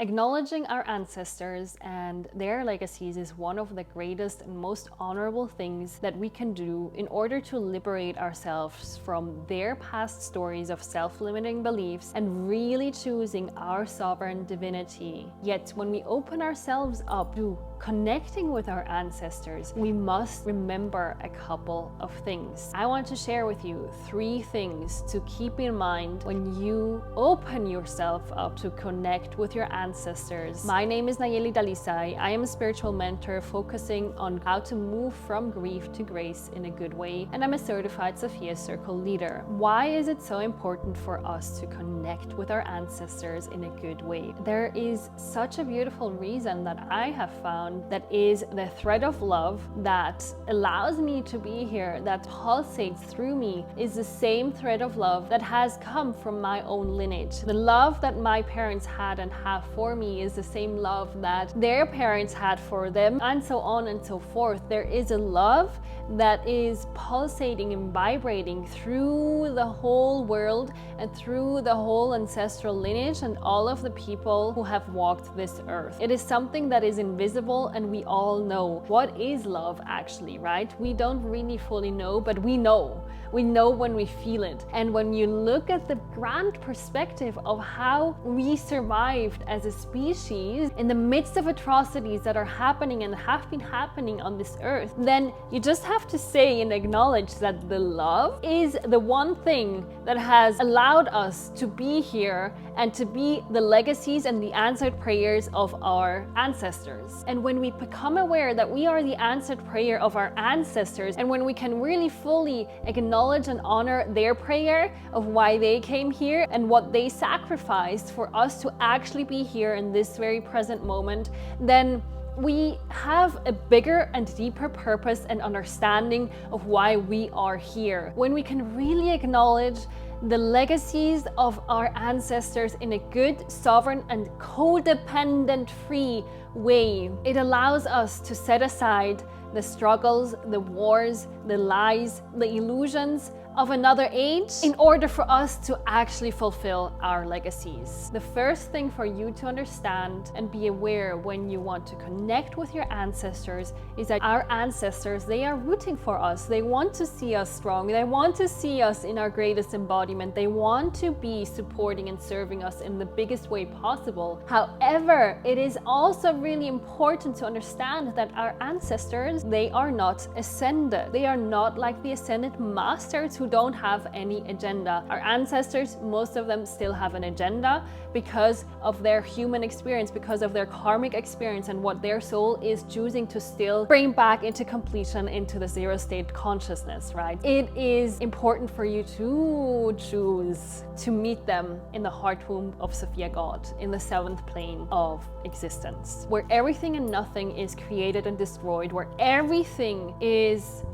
Acknowledging our ancestors and their legacies is one of the greatest and most honorable things that we can do in order to liberate ourselves from their past stories of self-limiting beliefs and really choosing our sovereign divinity. Yet, when we open ourselves up to connecting with our ancestors, we must remember a couple of things. I want to share with you 3 things to keep in mind when you open yourself up to connect with your ancestors. My name is Nayeli Dalisay. I am a spiritual mentor focusing on how to move from grief to grace in a good way, and I'm a certified Sophia Circle leader. Why is it so important for us to connect with our ancestors in a good way? There is such a beautiful reason that I have found that is the thread of love that allows me to be here, that pulsates through me, is the same thread of love that has come from my own lineage. The love that my parents had and have for me is the same love that their parents had for them, and so on and so forth. There is a love that is pulsating and vibrating through the whole world and through the whole ancestral lineage and all of the people who have walked this earth. It is something that is invisible, and we all know. What is love actually, right? We don't really fully know, but we know. We know when we feel it. And when you look at the grand perspective of how we survived as a species in the midst of atrocities that are happening and have been happening on this earth, then you just have to say and acknowledge that the love is the one thing that has allowed us to be here and to be the legacies and the answered prayers of our ancestors. And when we become aware that we are the answered prayer of our ancestors, and when we can really fully acknowledge and honor their prayer of why they came here and what they sacrificed for us to actually be here in this very present moment, then we have a bigger and deeper purpose and understanding of why we are here. When we can really acknowledge the legacies of our ancestors in a good, sovereign, and codependent free way, it allows us to set aside the struggles, the wars, the lies, the illusions of another age in order for us to actually fulfill our legacies. The first thing for you to understand and be aware when you want to connect with your ancestors is that our ancestors, they are rooting for us. They want to see us strong. They want to see us in our greatest embodiment. They want to be supporting and serving us in the biggest way possible. However, it is also really important to understand that our ancestors, they are not ascended. They are not like the ascended masters who don't have any agenda. Our ancestors, most of them still have an agenda because of their human experience, because of their karmic experience and what their soul is choosing to still bring back into completion, into the zero state consciousness, right? It is important for you to choose to meet them in the heart womb of Sophia God, in the 7th plane of existence, where everything and nothing is created and destroyed, where everything is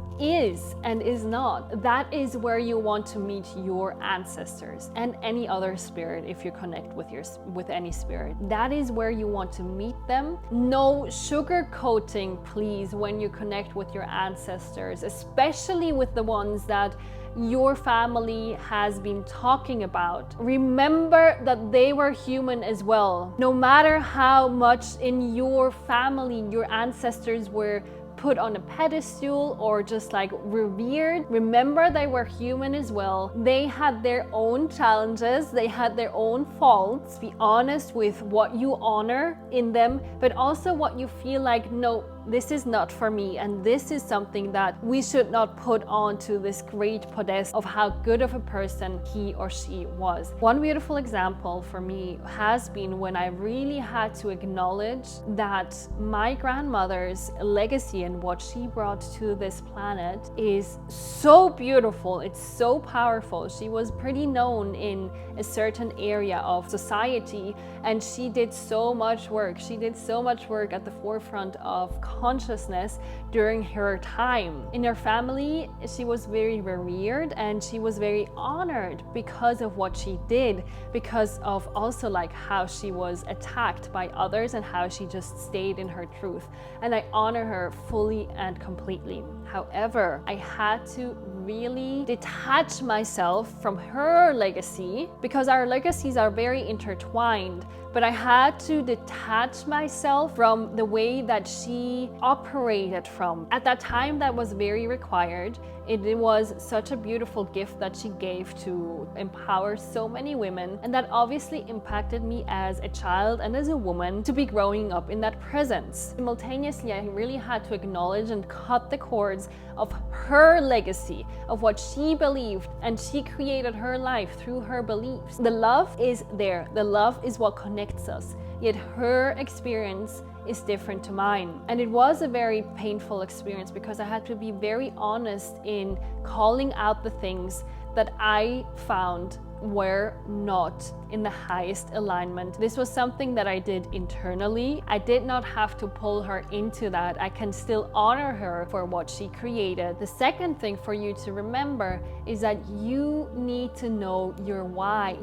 and is not. That is where you want to meet your ancestors and any other spirit. If you connect with any spirit, that is where you want to meet them. No sugarcoating, please, when you connect with your ancestors, especially with the ones that your family has been talking about. Remember that they were human as well. No matter how much in your family your ancestors were put on a pedestal or just like revered, remember they were human as well. They had their own challenges, they had their own faults. Be honest with what you honor in them, but also what you feel like, no, this is not for me, and this is something that we should not put onto this great pedestal of how good of a person he or she was. One beautiful example for me has been when I really had to acknowledge that my grandmother's legacy and what she brought to this planet is so beautiful. It's so powerful. She was pretty known in a certain area of society, and she did so much work. She did so much work at the forefront of consciousness during her time. In her family, she was very revered and she was very honored because of what she did, because of also like how she was attacked by others and how she just stayed in her truth. And I honor her fully and completely. However, I had to really detach myself from her legacy because our legacies are very intertwined. but I had to detach myself from the way that she operated from. At that time, that was very required. It was such a beautiful gift that she gave to empower so many women, and that obviously impacted me as a child and as a woman to be growing up in that presence. Simultaneously, I really had to acknowledge and cut the cords of her legacy, of what she believed, and she created her life through her beliefs. The love is there. The love is what connects us. Yet her experience is different to mine. And it was a very painful experience because I had to be very honest in calling out the things that I found were not in the highest alignment. This was something that I did internally. I did not have to pull her into that. I can still honor her for what she created. The second thing for you to remember is that you need to know your why.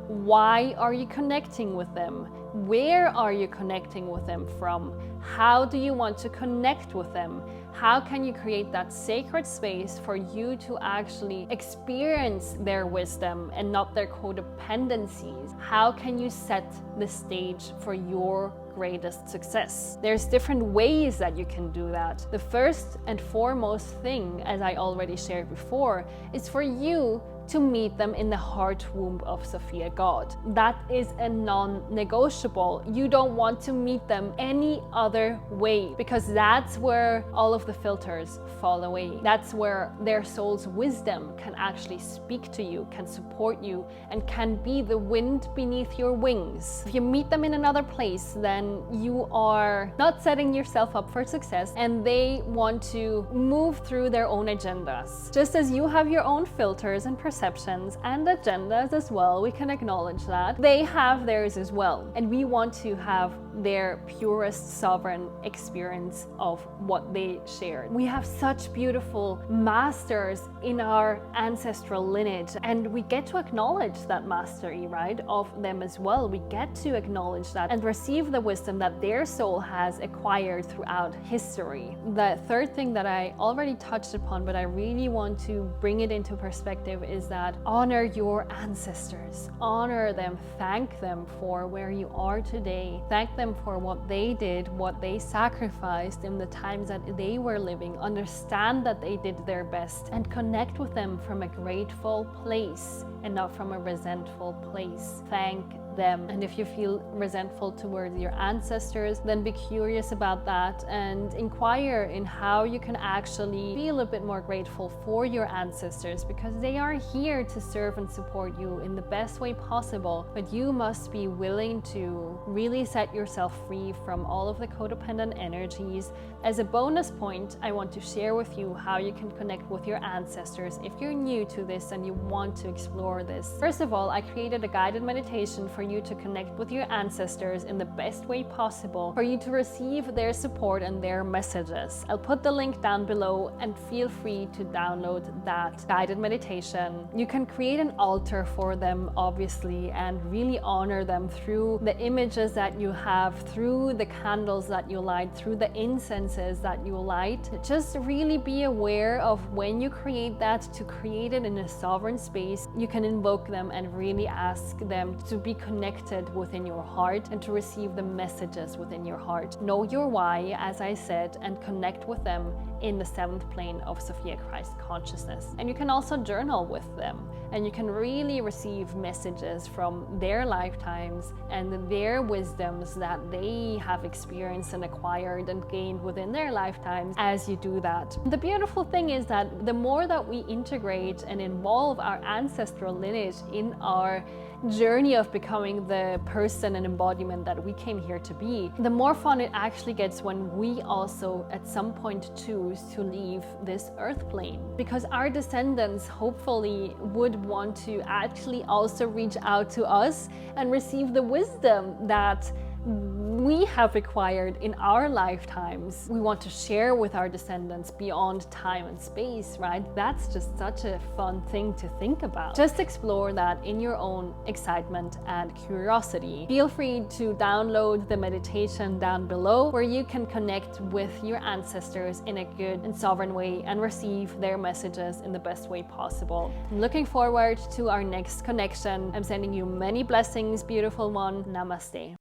Why are you connecting with them? Where are you connecting with them from? How do you want to connect with them? How can you create that sacred space for you to actually experience their wisdom and not their codependencies? How can you set the stage for your greatest success? There's different ways that you can do that. The first and foremost thing, as I already shared before, is for you to meet them in the heart womb of Sophia God. That is a non-negotiable. You don't want to meet them any other way, because that's where all of the filters fall away. That's where their soul's wisdom can actually speak to you, can support you, and can be the wind beneath your wings. If you meet them in another place, then you are not setting yourself up for success, and they want to move through their own agendas. Just as you have your own filters and perceptions and agendas as well, we can acknowledge that they have theirs as well, and we want to have their purest sovereign experience of what they shared. We have such beautiful masters in our ancestral lineage, and we get to acknowledge that mastery, right, of them as well. We get to acknowledge that and receive the wisdom that their soul has acquired throughout history. The third thing that I already touched upon, but I really want to bring it into perspective, is that honor your ancestors. Honor them. Thank them for where you are today. Thank them for what they did, what they sacrificed in the times that they were living. Understand that they did their best, and connect with them from a grateful place and not from a resentful place. Thank them. And if you feel resentful towards your ancestors, then be curious about that and inquire in how you can actually feel a bit more grateful for your ancestors, because they are here to serve and support you in the best way possible. But you must be willing to really set yourself free from all of the codependent energies. As a bonus point, I want to share with you how you can connect with your ancestors if you're new to this and you want to explore this. First of all, I created a guided meditation for you to connect with your ancestors in the best way possible, for you to receive their support and their messages. I'll put the link down below, and feel free to download that guided meditation. You can create an altar for them, obviously, and really honor them through the images that you have, through the candles that you light, through the incenses that you light. Just really be aware of when you create that, to create it in a sovereign space. You can invoke them and really ask them to be connected within your heart and to receive the messages within your heart. Know your why, as I said, and connect with them in the 7th plane of Sophia Christ consciousness. And you can also journal with them, and you can really receive messages from their lifetimes and their wisdoms that they have experienced and acquired and gained within their lifetimes as you do that. The beautiful thing is that the more that we integrate and involve our ancestral lineage in our journey of becoming the person and embodiment that we came here to be, the more fun it actually gets when we also at some point choose to leave this earth plane, because our descendants hopefully would want to actually also reach out to us and receive the wisdom that we have acquired in our lifetimes, we want to share with our descendants beyond time and space, right? That's just such a fun thing to think about. Just explore that in your own excitement and curiosity. Feel free to download the meditation down below, where you can connect with your ancestors in a good and sovereign way and receive their messages in the best way possible. I'm looking forward to our next connection. I'm sending you many blessings, beautiful one. Namaste.